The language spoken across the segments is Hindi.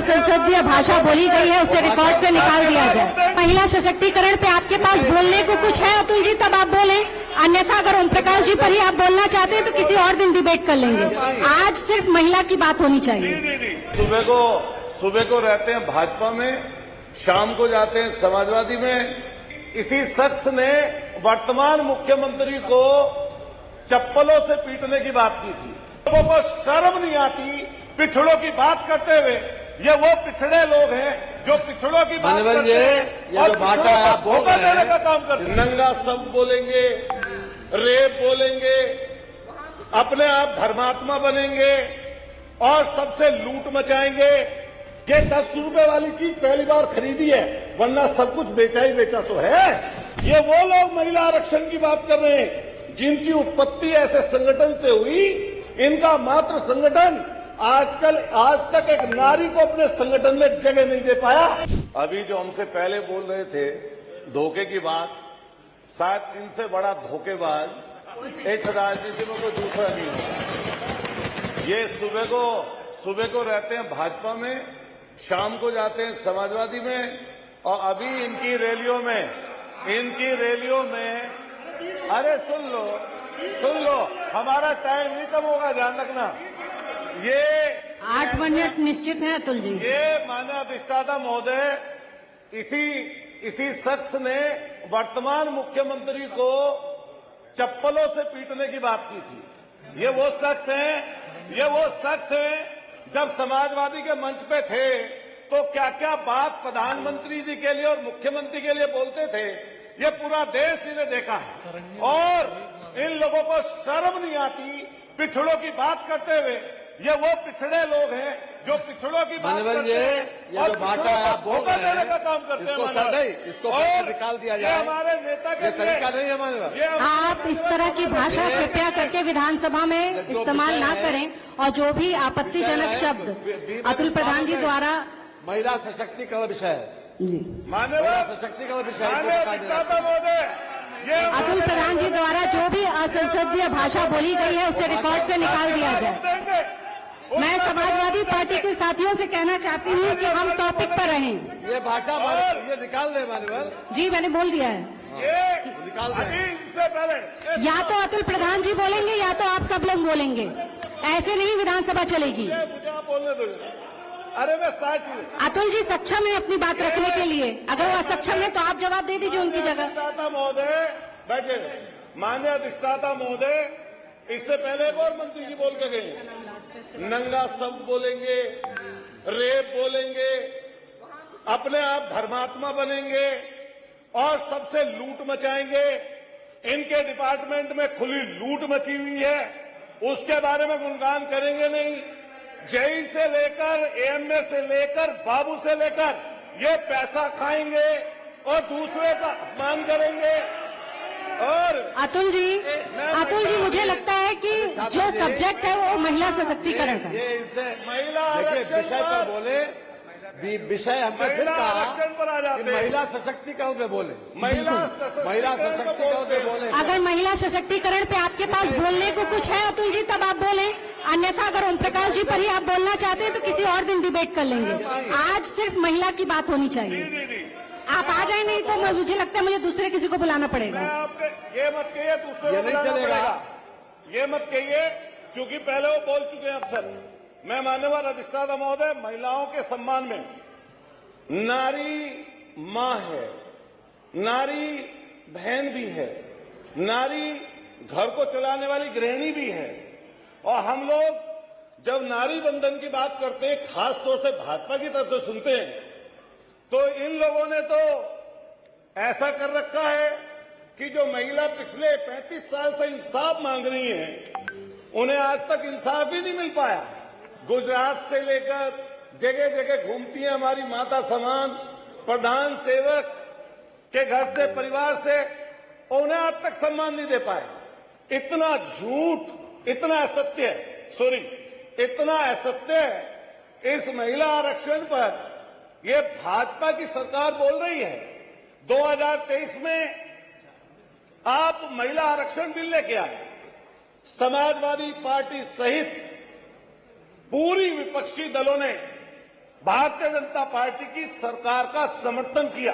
असंसदीय भाषा बोली गई है उसे रिकॉर्ड से निकाल दिया जाए। महिला सशक्तिकरण पे आपके पास बोलने को कुछ है अतुल जी, तब आप बोलें, अन्यथा अगर ओम प्रकाश जी पर ही आप बोलना चाहते हैं तो किसी और दिन डिबेट कर लेंगे। आज सिर्फ महिला की बात होनी चाहिए। सुबह को रहते हैं भाजपा में, शाम को जाते हैं समाजवादी में। इसी शख्स ने वर्तमान मुख्यमंत्री को चप्पलों से पीटने की बात की थी। लोगों को शर्म नहीं आती पिछड़ों की बात करते हुए। ये वो पिछड़े लोग हैं जो पिछड़ों की बात करते हैं और भाषा आप धोखा देने का काम करते हैं। नंगा सब बोलेंगे, रेप बोलेंगे, अपने आप धर्मात्मा बनेंगे और सबसे लूट मचाएंगे। ये 10 रुपए वाली चीज पहली बार खरीदी है, वरना सब कुछ बेचा ही बेचा तो है। ये वो लोग महिला आरक्षण की बात कर रहे हैं जिनकी उत्पत्ति ऐसे संगठन से हुई। इनका मात्र संगठन आज तक एक नारी को अपने संगठन में जगह नहीं दे पाया। अभी जो हमसे पहले बोल रहे थे धोखे की बात, शायद इनसे बड़ा धोखेबाज इस राजनीति में कोई दूसरा नहीं होगा। ये सुबह को रहते हैं भाजपा में, शाम को जाते हैं समाजवादी में और अभी इनकी रैलियों में अरे सुन लो हमारा टाइम नहीं कम होगा, ध्यान रखना। ये 8 मिनट निश्चित है अतुल जी। ये माननीय अधिष्ठाता महोदय, इसी शख्स ने वर्तमान मुख्यमंत्री को चप्पलों से पीटने की बात की थी। ये वो शख्स हैं जब समाजवादी के मंच पे थे तो क्या क्या बात प्रधानमंत्री जी के लिए और मुख्यमंत्री के लिए बोलते थे, ये पूरा देश इन्हें देखा है। और इन लोगों को शर्म नहीं आती पिछड़ों की बात करते हुए। ये वो पिछड़े लोग हैं जो पिछड़ों की बात करते हैं और भाषा आप धोखा देने का काम करते हैं। इसको और निकाल दिया जाए। हमारे नेता के तरीका नहीं है हमारे। आप इस तरह की भाषा कृपया करके विधानसभा में इस्तेमाल ना करें और जो भी आपत्तिजनक शब्द अतुल प्रधान जी द्वारा महिला सशक्तिकरण विषय है जी, महिला सशक्तिकरण विषय अतुल प्रधान जी द्वारा जो भी असंसदीय भाषा बोली गई है उसे रिकॉर्ड से निकाल दिया जाए। मैं समाजवादी पार्टी के साथियों से कहना चाहती हूँ कि हम टॉपिक पर रहें। ये भाषा ये निकाल दे मान्यवर जी, मैंने बोल दिया है। निकाल दे। या तो अतुल प्रधान जी बोलेंगे या तो आप सब लोग बोलेंगे, ऐसे नहीं विधानसभा चलेगी। अरे मैं अतुल जी सक्षम है अपनी बात रखने के लिए, अगर वो असक्षम है तो आप जवाब दे दीजिए उनकी जगह। महोदय बैठे, माननीय अधिष्ठाता महोदय, इससे पहले एक और मंत्री जी बोल के गए, नंगा सब बोलेंगे, रेप बोलेंगे, अपने आप धर्मात्मा बनेंगे और सबसे लूट मचाएंगे। इनके डिपार्टमेंट में खुली लूट मची हुई है, उसके बारे में गुणगान करेंगे नहीं। जेई से लेकर एएमए से लेकर बाबू से लेकर ये पैसा खाएंगे और दूसरे का अपमान करेंगे। और अतुल जी मुझे लगता है कि जो सब्जेक्ट है वो महिला सशक्तिकरण का। ये इनसे महिला विषय पर बोले, विषय हमने फिर कहा कि महिला सशक्तिकरण पे बोले, महिला सशक्तिकरण पे बोले। अगर महिला सशक्तिकरण पे आपके पास बोलने को कुछ है अतुल जी, तब आप बोलें, अन्यथा अगर ओम प्रकाश जी पर ही आप बोलना चाहते हैं तो किसी और दिन डिबेट कर लेंगे। आज सिर्फ महिला की बात होनी चाहिए। आप आ जाए, नहीं तो मुझे लगता है मुझे दूसरे किसी को बुलाना पड़ेगा। ये मत कहिए दूसरे को नहीं चलेगा, ये मत कहिए, चूंकि पहले वो बोल चुके हैं अफसर। मैं माननीय अधिष्ठाता महोदय, महिलाओं के सम्मान में नारी मां है, नारी बहन भी है, नारी घर को चलाने वाली गृहिणी भी है। और हम लोग जब नारी बंधन की बात करते हैं, खास तौर से भाजपा की तरफ से सुनते हैं, तो इन लोगों ने तो ऐसा कर रखा है कि जो महिला पिछले 35 साल से इंसाफ मांग रही हैं, उन्हें आज तक इंसाफ ही नहीं मिल पाया। गुजरात से लेकर जगह जगह घूमती हैं हमारी माता समान, प्रधान सेवक के घर से, परिवार से, और उन्हें आज तक सम्मान नहीं दे पाए। इतना झूठ, इतना असत्य, इतना असत्य इस महिला आरक्षण पर ये भाजपा की सरकार बोल रही है। 2023 में आप महिला आरक्षण बिल लेके आए, समाजवादी पार्टी सहित पूरी विपक्षी दलों ने भारतीय जनता पार्टी की सरकार का समर्थन किया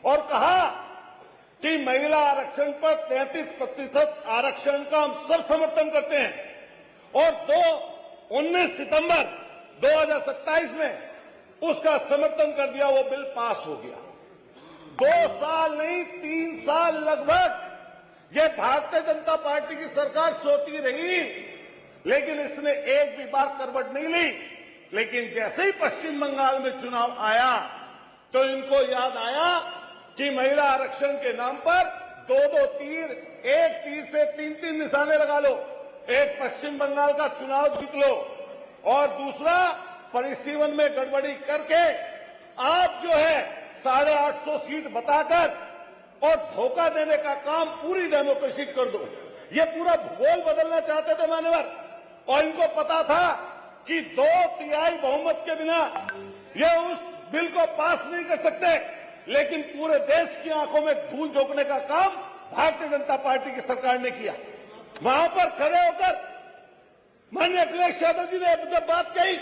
और कहा कि महिला आरक्षण पर 33% आरक्षण का हम सब समर्थन करते हैं और 19 सितंबर 2027 में उसका समर्थन कर दिया, वो बिल पास हो गया। 2 साल नहीं 3 साल लगभग ये भारतीय जनता पार्टी की सरकार सोती रही, लेकिन इसने एक भी बार करवट नहीं ली। लेकिन जैसे ही पश्चिम बंगाल में चुनाव आया तो इनको याद आया कि महिला आरक्षण के नाम पर 2-2 तीर, एक तीर से 3-3 निशाने लगा लो। एक पश्चिम बंगाल का चुनाव जीत लो और दूसरा परिसीमन में गड़बड़ी करके आप जो है 850 सीट बताकर और धोखा देने का काम पूरी डेमोक्रेसी कर दो। ये पूरा भूगोल बदलना चाहते थे मान्यवर, और इनको पता था कि 2/3 बहुमत के बिना ये उस बिल को पास नहीं कर सकते। लेकिन पूरे देश की आंखों में धूल झोंकने का काम भारतीय जनता पार्टी की सरकार ने किया। वहां पर खड़े होकर माननीय अखिलेश यादव जी ने जब बात कही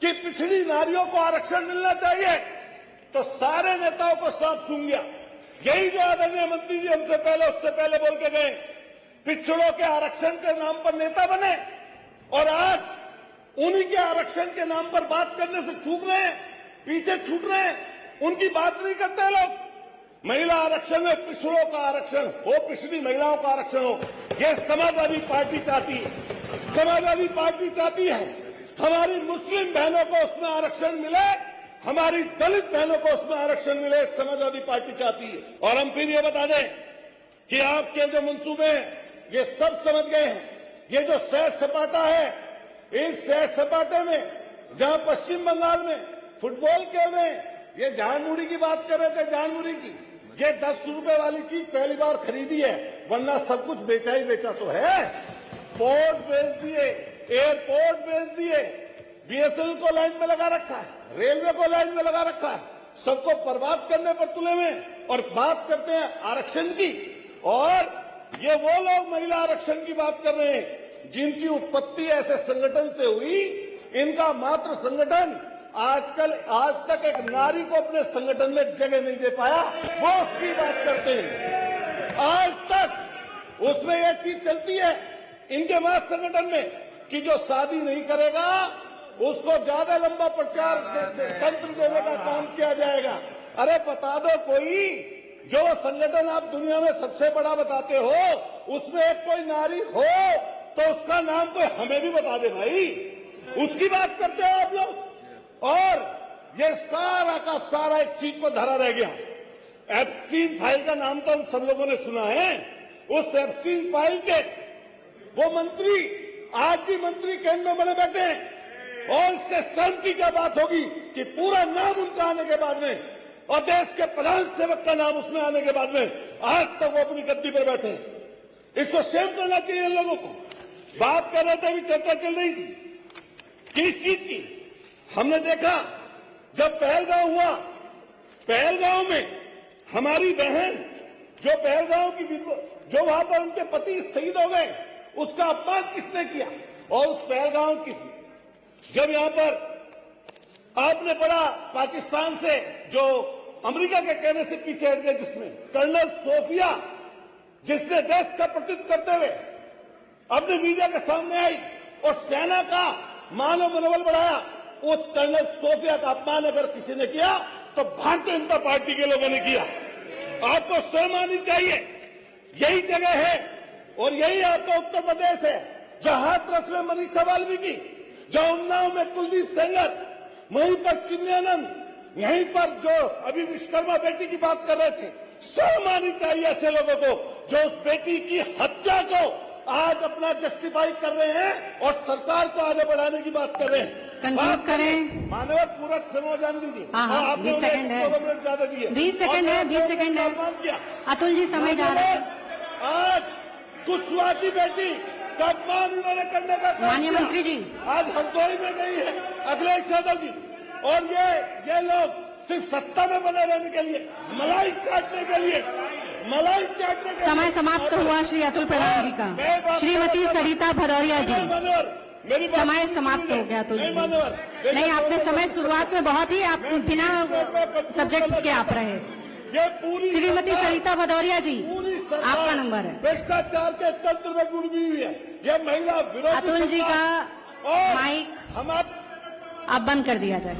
कि पिछड़ी नारियों को आरक्षण मिलना चाहिए तो सारे नेताओं को सांप सूंघ गया। यही जो आदरणीय मंत्री जी हमसे पहले उससे पहले बोल के गए, पिछड़ों के आरक्षण के नाम पर नेता बने और आज उन्हीं के आरक्षण के नाम पर बात करने से चूक रहे हैं, पीछे छूट रहे हैं, उनकी बात नहीं करते लोग। महिला आरक्षण में पिछड़ों का आरक्षण हो, पिछड़ी महिलाओं का आरक्षण हो, ये समाजवादी पार्टी चाहती है। समाजवादी पार्टी चाहती है हमारी मुस्लिम बहनों को उसमें आरक्षण मिले, हमारी दलित बहनों को उसमें आरक्षण मिले, समाजवादी पार्टी चाहती है। और हम फिर ये बता दें कि आपके जो मंसूबे हैं ये सब समझ गए हैं। ये जो सैर सपाटा है, इस सैर सपाटे में जहां पश्चिम बंगाल में फुटबॉल खेल रहे हैं, ये जानमुड़ी की बात कर रहे थे, जानमुड़ी की, ये 10 रुपए वाली चीज पहली बार खरीदी है, वरना सब कुछ बेचा ही बेचा तो है। पोर्ट बेच दिए, एयरपोर्ट बेच दिए, बीएसएनएल को लाइन में लगा रखा है, रेलवे को लाइन में लगा रखा है, सबको बर्बाद करने पर तुले हुए। और बात करते हैं आरक्षण की, और ये वो लोग महिला आरक्षण की बात कर रहे हैं जिनकी उत्पत्ति ऐसे संगठन से हुई। इनका मात्र संगठन आज तक एक नारी को अपने संगठन में जगह नहीं दे पाया, वो उसकी बात करते हैं। आज तक उसमें यह चीज चलती है इनके मात संगठन में कि जो शादी नहीं करेगा उसको ज्यादा लंबा प्रचार तंत्र देने का काम किया जाएगा। अरे बता दो कोई, जो संगठन आप दुनिया में सबसे बड़ा बताते हो उसमें एक कोई नारी हो तो उसका नाम कोई हमें भी बता दे भाई, उसकी बात करते हो आप लोग। और ये सारा का सारा एक चीज पर धरा रह गया। एप्स्टीन फाइल का नाम तो हम सब लोगों ने सुना है। उस एप्स्टीन फाइल के वो मंत्री आज भी मंत्री केंद्र में बने बैठे हैं और इससे शर्म की क्या बात होगी कि पूरा नाम उनका आने के बाद में और देश के प्रधान सेवक का नाम उसमें आने के बाद में आज तक वो अपनी गद्दी पर बैठे हैं। इसको शेम करना चाहिए इन लोगों को। बात कर रहे थे, अभी चर्चा चल रही थी किस चीज की। हमने देखा जब पहलगांव हुआ, पहलगांव में हमारी बहन जो पहलगांव की जो वहां पर उनके पति शहीद हो गए, उसका अपमान किसने किया। और उस पहलगांव की जब यहां पर आपने पढ़ा पाकिस्तान से जो अमेरिका के कहने से पीछे हट गए, जिसमें कर्नल सोफिया जिसने देश का प्रतिनिधित्व करते हुए अपने मीडिया के सामने आई और सेना का मानव मनोबल बढ़ाया, उस कर्नल सोफिया का अपमान अगर किसी ने किया तो भारतीय जनता पार्टी के लोगों ने किया। आपको शर्म आनी चाहिए। यही जगह है और यही आपका उत्तर प्रदेश है जहां हाथरस में मनीषा वाल्मीकि, जहां उन्नाव में कुलदीप सेंगर, वहीं पर चिन्मयानंद, यहीं पर जो अभी विश्वकर्मा बेटी की बात कर रहे थे। शर्म आनी चाहिए ऐसे लोगों को जो उस बेटी की हत्या को आज अपना जस्टिफाई कर रहे हैं और सरकार को आगे बढ़ाने की बात कर रहे हैं। कंक्लूड करें। मानव पूरा समय जान दीजिए। हाँ, आपने 20 सेकंड है, 2 मिनट ज्यादा दिए। 20 सेकंड है, 20 सेकंड है। अतुल जी समय जा रहा है। आज कुशवाहा की बेटी का अपमान उन्होंने करने का काम माननीय किया। मंत्री जी, आज हरदोई में गई है अखिलेश यादव जी, और ये लोग सिर्फ सत्ता में बने रहने के लिए, मलाई चाटने के लिए, मलाई चाटने के समय समाप्त हुआ श्री अतुल प्रधान जी का। श्रीमती सरिता भदौरिया जी। मेरी बात समय समाप्त हो गया अतुल नहीं जी। मान्यवर, देखिए, नहीं, आपने समय शुरुआत में बहुत ही आप बिना सब्जेक्ट के आप रहे। ये पूरी श्रीमती सरकार- सरिता भदौरिया जी, पूरी सरकार आपका नंबर है। भ्रष्टाचार के तंत्र में डूबी हुई है। यह महिला विरोधी अतुल जी सरकार का और माइक हमारे अब बंद कर दिया जाए।